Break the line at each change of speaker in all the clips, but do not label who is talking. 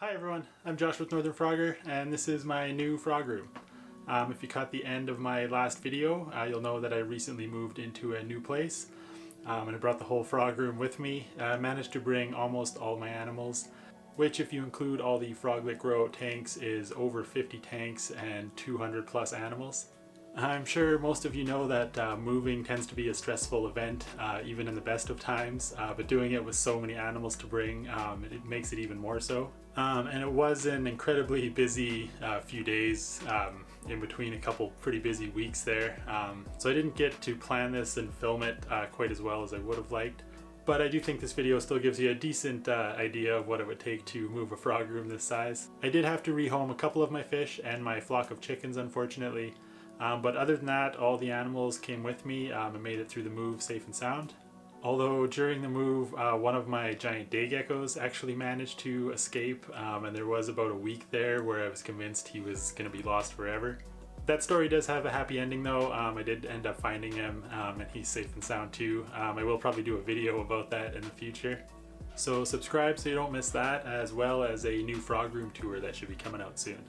Hi everyone, I'm Josh with Northern Frogger, and this is my new frog room. If you caught the end of my last video, you'll know that I recently moved into a new place, and I brought the whole frog room with me. I managed to bring almost all my animals, which if you include all the froglet grow tanks is over 50 tanks and 200 plus animals. I'm sure most of you know that moving tends to be a stressful event, even in the best of times, but doing it with so many animals to bring, it makes it even more so. And it was an incredibly busy few days, in between a couple pretty busy weeks there, so I didn't get to plan this and film it quite as well as I would have liked. But I do think this video still gives you a decent idea of what it would take to move a frog room this size. I did have to rehome a couple of my fish and my flock of chickens, unfortunately. But other than that, all the animals came with me and made it through the move safe and sound. Although during the move, one of my giant day geckos actually managed to escape, and there was about a week there where I was convinced he was going to be lost forever. That story does have a happy ending though. I did end up finding him, and he's safe and sound too. I will probably do a video about that in the future. So subscribe so you don't miss that, as well as a new frog room tour that should be coming out soon.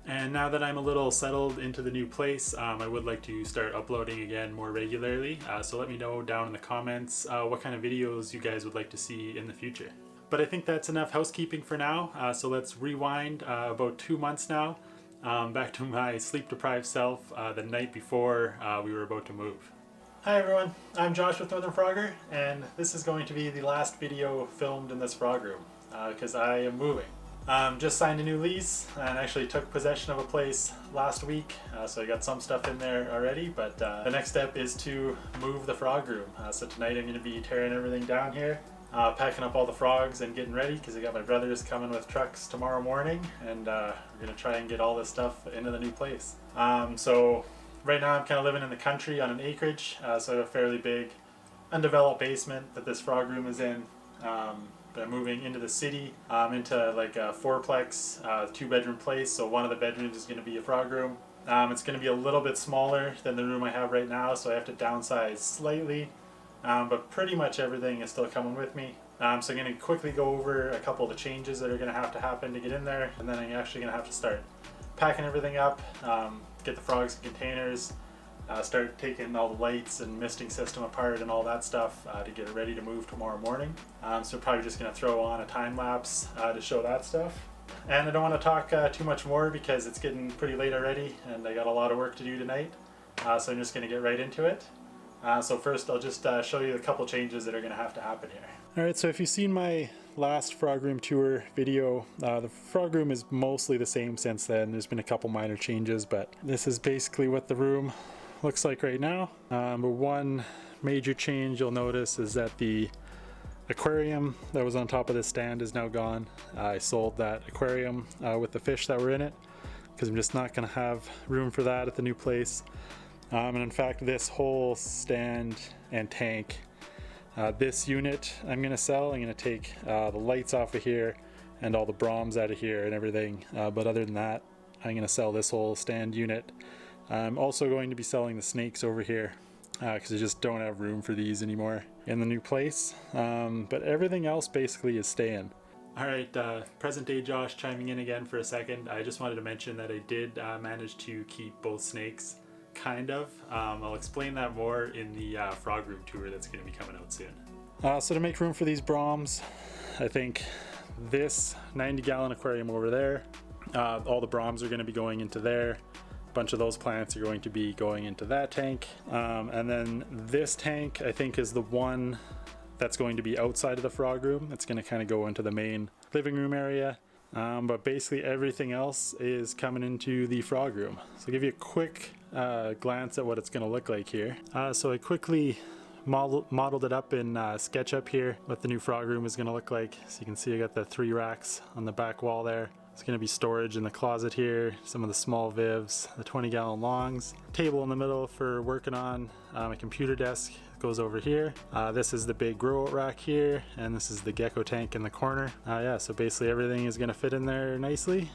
And now that I'm a little settled into the new place, I would like to start uploading again more regularly. So let me know down in the comments what kind of videos you guys would like to see in the future. But I think that's enough housekeeping for now. So let's rewind about 2 months now, back to my sleep-deprived self the night before we were about to move. Hi everyone, I'm Josh with Northern Frogger, and this is going to be the last video filmed in this frog room, because I am moving. Just signed a new lease and actually took possession of a place last week, so I got some stuff in there already, but the next step is to move the frog room. So tonight I'm going to be tearing everything down here, packing up all the frogs and getting ready, because I got my brothers coming with trucks tomorrow morning, and we're going to try and get all this stuff into the new place. So right now I'm kind of living in the country on an acreage, so I have a fairly big undeveloped basement that this frog room is in. But I'm moving into the city, into like a fourplex, 2-bedroom place, so one of the bedrooms is going to be a frog room. It's going to be a little bit smaller than the room I have right now, so I have to downsize slightly, but pretty much everything is still coming with me. So I'm going to quickly go over a couple of the changes that are going to have to happen to get in there, and then I'm actually going to have to start packing everything up, get the frogs in containers, start taking all the lights and misting system apart and all that stuff to get it ready to move tomorrow morning. So probably just going to throw on a time lapse to show that stuff. And I don't want to talk too much more because it's getting pretty late already and I got a lot of work to do tonight. So I'm just going to get right into it. So first I'll just show you a couple changes that are going to have to happen here. Alright, so if you've seen my last frog room tour video, the frog room is mostly the same since then. There's been a couple minor changes, but this is basically what the room looks like right now. But one major change you'll notice is that the aquarium that was on top of this stand is now gone. I sold that aquarium with the fish that were in it because I'm just not going to have room for that at the new place. And in fact, this whole stand and tank, this unit I'm going to sell. I'm going to take the lights off of here and all the Broms out of here and everything. But other than that, I'm going to sell this whole stand unit. I'm also going to be selling the snakes over here because I just don't have room for these anymore in the new place. But everything else basically is staying. Alright, present day Josh chiming in again for a second. I just wanted to mention that I did manage to keep both snakes, kind of. I'll explain that more in the frog room tour that's going to be coming out soon. So to make room for these Broms, I think this 90-gallon aquarium over there, all the Broms are going to be going into there. Bunch of those plants are going to be going into that tank, and then this tank I think is the one that's going to be outside of the frog room. It's going to kind of go into the main living room area, but basically everything else is coming into the frog room. So I'll give you a quick glance at what it's going to look like here. So I quickly modeled it up in SketchUp here, what the new frog room is going to look like. So you can see I got the 3 racks on the back wall there. It's going to be storage in the closet here, some of the small vivs, the 20-gallon longs, table in the middle for working on, a computer desk goes over here. This is the big grow out rack here, and this is the gecko tank in the corner. Yeah, so basically everything is going to fit in there nicely.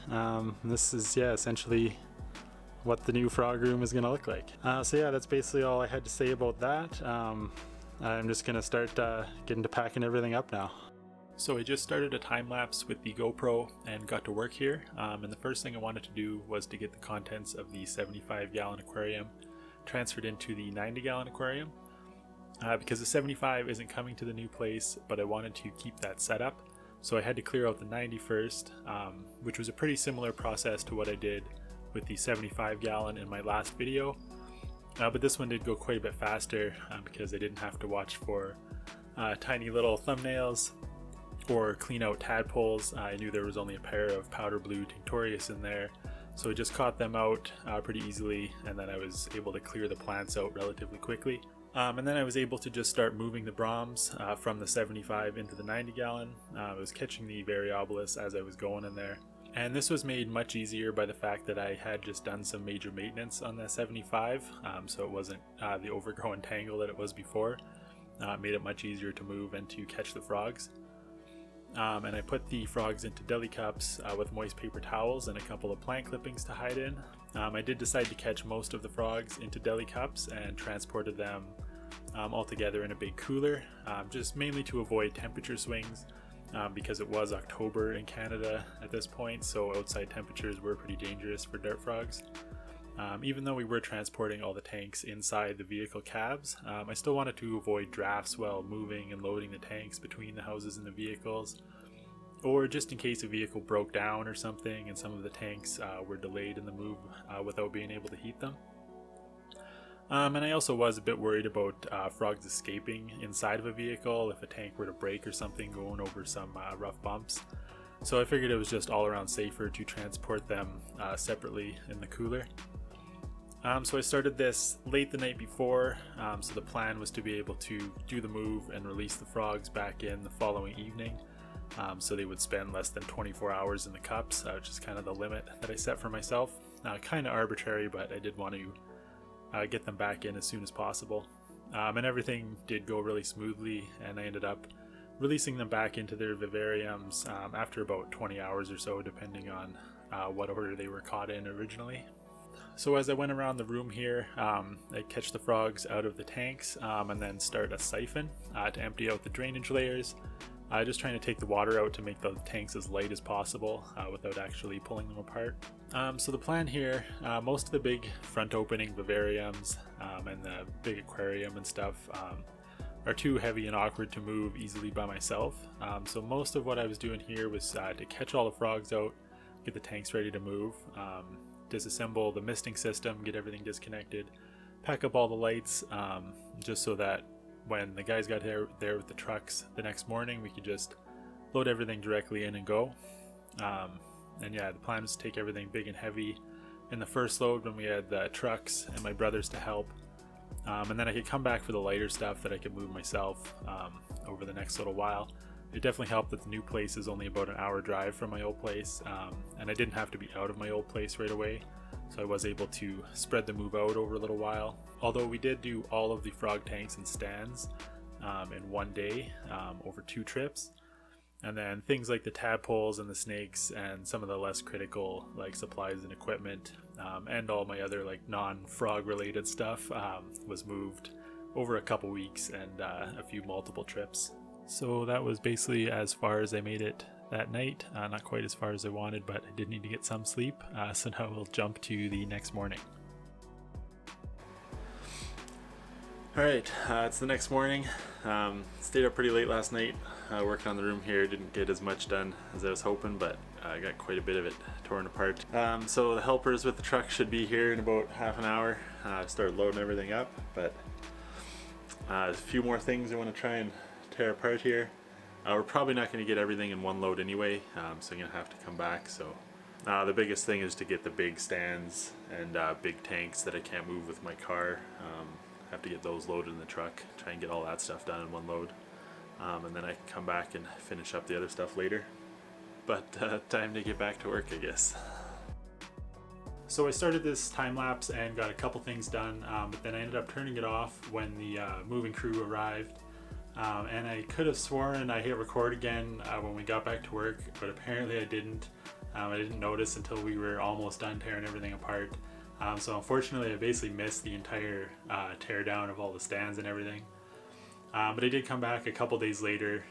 This is, yeah, essentially what the new frog room is going to look like. So yeah, that's basically all I had to say about that. I'm just going to start getting to packing everything up now. So I just started a time lapse with the GoPro and got to work here, and the first thing I wanted to do was to get the contents of the 75-gallon aquarium transferred into the 90-gallon aquarium, because the 75 isn't coming to the new place, but I wanted to keep that set up, so I had to clear out the 90 first, which was a pretty similar process to what I did with the 75-gallon in my last video, but this one did go quite a bit faster because I didn't have to watch for tiny little thumbnails or clean out tadpoles. I knew there was only a pair of powder blue tinctorius in there, so I just caught them out pretty easily, and then I was able to clear the plants out relatively quickly. And then I was able to just start moving the Brahms from the 75 into the 90 gallon. I was catching the variabilis as I was going in there. And this was made much easier by the fact that I had just done some major maintenance on the 75, so it wasn't the overgrown tangle that it was before. It made it much easier to move and to catch the frogs. And I put the frogs into deli cups with moist paper towels and a couple of plant clippings to hide in. I did decide to catch most of the frogs into deli cups and transported them all together in a big cooler, just mainly to avoid temperature swings, because it was October in Canada at this point, so outside temperatures were pretty dangerous for dart frogs. Even though we were transporting all the tanks inside the vehicle cabs, I still wanted to avoid drafts while moving and loading the tanks between the houses and the vehicles, or just in case a vehicle broke down or something and some of the tanks were delayed in the move without being able to heat them. And I also was a bit worried about frogs escaping inside of a vehicle if a tank were to break or something going over some rough bumps. So I figured it was just all around safer to transport them separately in the cooler. So I started this late the night before, so the plan was to be able to do the move and release the frogs back in the following evening, so they would spend less than 24 hours in the cups, which is kind of the limit that I set for myself. Kind of arbitrary, but I did want to get them back in as soon as possible. And everything did go really smoothly, and I ended up releasing them back into their vivariums after about 20 hours or so, depending on what order they were caught in originally. So as I went around the room here, I'd catch the frogs out of the tanks and then start a siphon to empty out the drainage layers, just trying to take the water out to make the tanks as light as possible without actually pulling them apart. So the plan here, most of the big front opening vivariums and the big aquarium and stuff are too heavy and awkward to move easily by myself. So most of what I was doing here was to catch all the frogs out, get the tanks ready to move, disassemble the misting system, get everything disconnected, pack up all the lights, just so that when the guys got there with the trucks the next morning, we could just load everything directly in and go. And yeah, the plan was to take everything big and heavy in the first load when we had the trucks and my brothers to help, and then I could come back for the lighter stuff that I could move myself over the next little while. It definitely helped that the new place is only about an hour drive from my old place, and I didn't have to be out of my old place right away, so I was able to spread the move out over a little while. Although we did do all of the frog tanks and stands in one day over 2 trips, and then things like the tadpoles and the snakes and some of the less critical like supplies and equipment and all my other like non-frog related stuff was moved over a couple weeks and a few multiple trips. So that was basically as far as I made it that night. Not quite as far as I wanted, but I did need to get some sleep. So now we'll jump to the next morning. Alright, it's the next morning. Stayed up pretty late last night, working on the room here. Didn't get as much done as I was hoping, but I got quite a bit of it torn apart. So the helpers with the truck should be here in about half an hour. Start loading everything up, but a few more things I want to try and tear apart here. We're probably not going to get everything in one load anyway, so I'm going to have to come back. So the biggest thing is to get the big stands and big tanks that I can't move with my car. Have to get those loaded in the truck, try and get all that stuff done in one load, and then I can come back and finish up the other stuff later. But time to get back to work, I guess. So I started this time lapse and got a couple things done, but then I ended up turning it off when the moving crew arrived. And I could have sworn I hit record again when we got back to work, but apparently I didn't. I didn't notice until we were almost done tearing everything apart. So unfortunately I basically missed the entire tear down of all the stands and everything. But I did come back a couple days later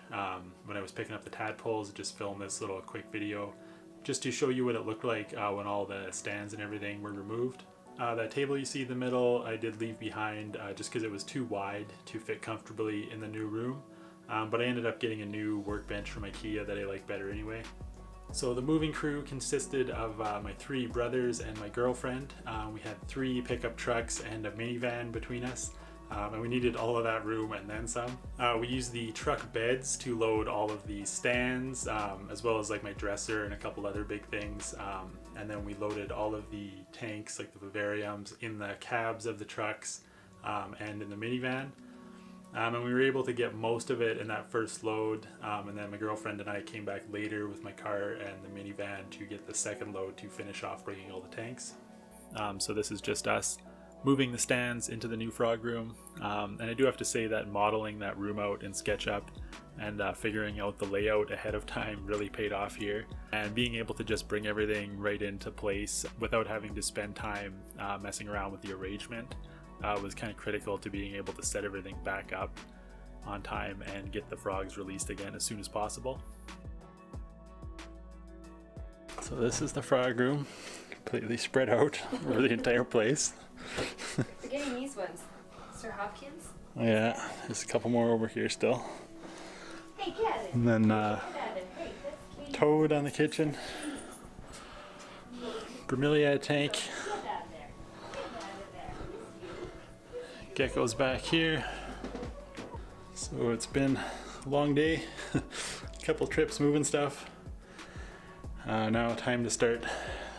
when I was picking up the tadpoles and just film this little quick video just to show you what it looked like when all the stands and everything were removed. That table you see in the middle I did leave behind just because it was too wide to fit comfortably in the new room. But I ended up getting a new workbench from IKEA that I like better anyway. So the moving crew consisted of my 3 brothers and my girlfriend. We had 3 pickup trucks and a minivan between us. And we needed all of that room and then some. We used the truck beds to load all of the stands, as well as like my dresser and a couple other big things. And then we loaded all of the tanks, like the vivariums, in the cabs of the trucks and in the minivan. And we were able to get most of it in that first load. And then my girlfriend and I came back later with my car and the minivan to get the second load to finish off bringing all the tanks. So this is just us moving the stands into the new frog room, and I do have to say that modeling that room out in SketchUp and figuring out the layout ahead of time really paid off here, and being able to just bring everything right into place without having to spend time messing around with the arrangement was kind of critical to being able to set everything back up on time and get the frogs released again as soon as possible. So this is the frog room, completely spread out over the entire place.
We're getting these ones. Sir Hopkins?
Yeah, there's a couple more over here still.
Hey, get it.
And then
Hey,
Toad on the kitchen. Bromeliad tank.
get out of there. Get out of there.
Gecko's back here. So it's been a long day. A couple trips moving stuff. Now time to start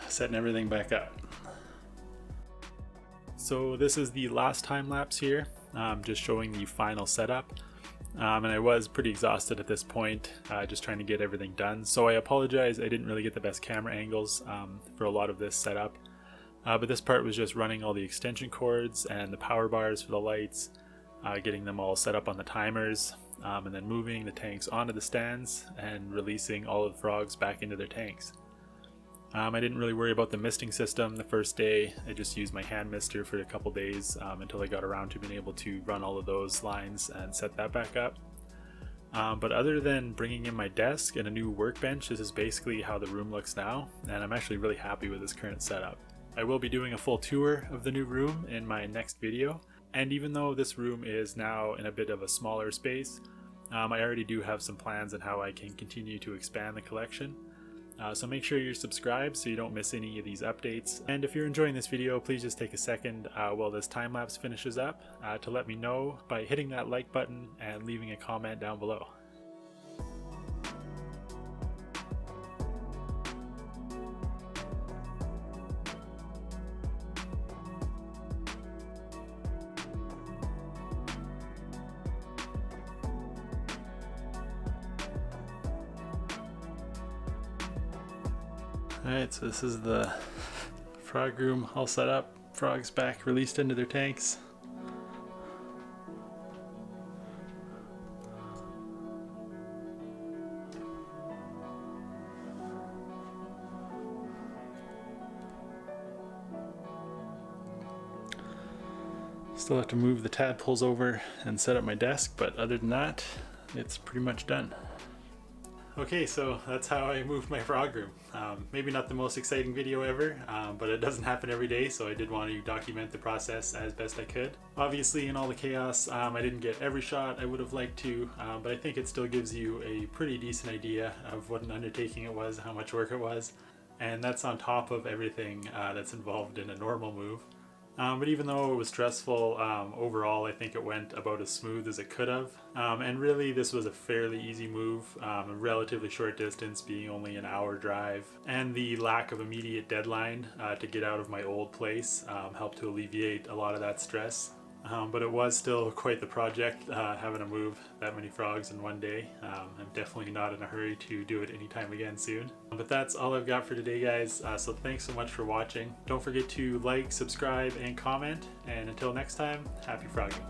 setting everything back up. So this is the last time lapse here, just showing the final setup. And I was pretty exhausted at this point, just trying to get everything done. So I apologize, I didn't really get the best camera angles for a lot of this setup. But this part was just running all the extension cords and the power bars for the lights, getting them all set up on the timers, and then moving the tanks onto the stands and releasing all of the frogs back into their tanks. I didn't really worry about the misting system the first day. I just used my hand mister for a couple days until I got around to being able to run all of those lines and set that back up. But other than bringing in my desk and a new workbench, this is basically how the room looks now, and I'm actually really happy with this current setup. I will be doing a full tour of the new room in my next video, and even though this room is now in a bit of a smaller space, I already do have some plans on how I can continue to expand the collection. So make sure you're subscribed so you don't miss any of these updates. And if you're enjoying this video, please just take a second while this time lapse finishes up to let me know by hitting that like button and leaving a comment down below. Alright, so this is the frog room all set up. Frogs back released into their tanks. Still have to move the tadpoles over and set up my desk, but other than that, it's pretty much done. Okay, so that's how I moved my frog room. Maybe not the most exciting video ever, but it doesn't happen every day, so I did want to document the process as best I could. Obviously, in all the chaos, I didn't get every shot I would have liked to, but I think it still gives you a pretty decent idea of what an undertaking it was, how much work it was, and that's on top of everything that's involved in a normal move. But even though it was stressful, overall I think it went about as smooth as it could have. And really this was a fairly easy move, a relatively short distance being only an hour drive. And the lack of immediate deadline to get out of my old place helped to alleviate a lot of that stress. But it was still quite the project having to move that many frogs in one day. I'm definitely not in a hurry to do it anytime again soon. But that's all I've got for today, guys. So thanks so much for watching. Don't forget to like, subscribe, and comment. And until next time, happy frogging.